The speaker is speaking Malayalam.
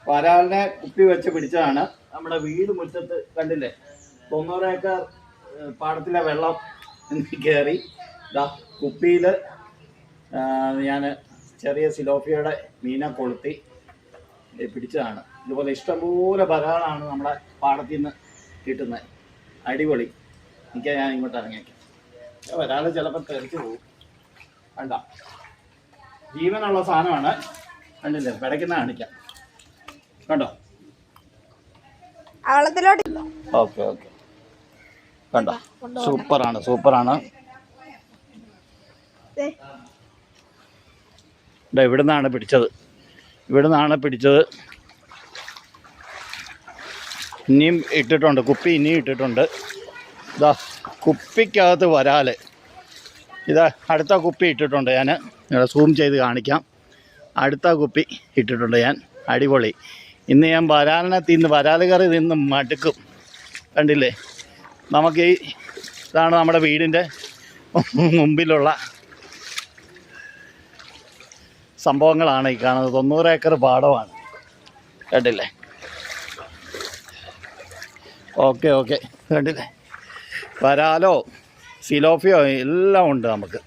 വരാലിനെ കുപ്പി വെച്ച് പിടിച്ചതാണ്. നമ്മുടെ വീട് മുറ്റത്ത് കണ്ടില്ലേ, 90 ഏക്കർ പാടത്തിലെ വെള്ളം കയറി. ഇതാ കുപ്പിയിൽ ഞാൻ ചെറിയ സിലോപ്പിയുടെ മീനെ കൊളുത്തി പിടിച്ചതാണ്. ഇതുപോലെ ഇഷ്ടംപോലെ വരാലാണ് നമ്മുടെ പാടത്തിൽ നിന്ന് കിട്ടുന്നത്. അടിപൊളി. എനിക്ക് ഞാൻ ഇങ്ങോട്ട് ഇറങ്ങിയേക്കാം. വരാൽ ചിലപ്പോൾ തെറിച്ച് പോകും. കണ്ട, ജീവനുള്ള സാധനമാണ്. കണ്ടില്ലേ, പിടയ്ക്കുന്ന കാണിക്കാം. കണ്ടോ? ഓക്കെ ഓക്കെ, കണ്ടോ? സൂപ്പറാണ്, സൂപ്പറാണ്. ഇവിടുന്നാണ് പിടിച്ചത്, ഇവിടുന്നാണ് പിടിച്ചത്. ഇനിയും ഇട്ടിട്ടുണ്ട്, കുപ്പി ഇനിയും ഇട്ടിട്ടുണ്ട്. ഇതാ കുപ്പിക്കകത്ത് വരാൽ. ഇതാ അടുത്ത കുപ്പി ഇട്ടിട്ടുണ്ട്. ഞാൻ സൂം ചെയ്ത് കാണിക്കാം. അടുത്ത കുപ്പി ഇട്ടിട്ടുണ്ട് ഞാൻ. അടിപൊളി. ഇന്ന് ഞാൻ വരാലിനെ വരാൽ കറി തിന്ന് മടുക്കും. കണ്ടില്ലേ, നമുക്ക് ഇതാണ് നമ്മുടെ വീടിൻ്റെ മുമ്പിലുള്ള സംഭവങ്ങളാണ് ഈ കാണുന്നത്. 90 ഏക്കർ പാടമാണ്. കണ്ടില്ലേ? ഓക്കെ ഓക്കെ, കണ്ടില്ലേ? വരാലോ സിലോപ്പിയോ എല്ലാം ഉണ്ട് നമുക്ക്.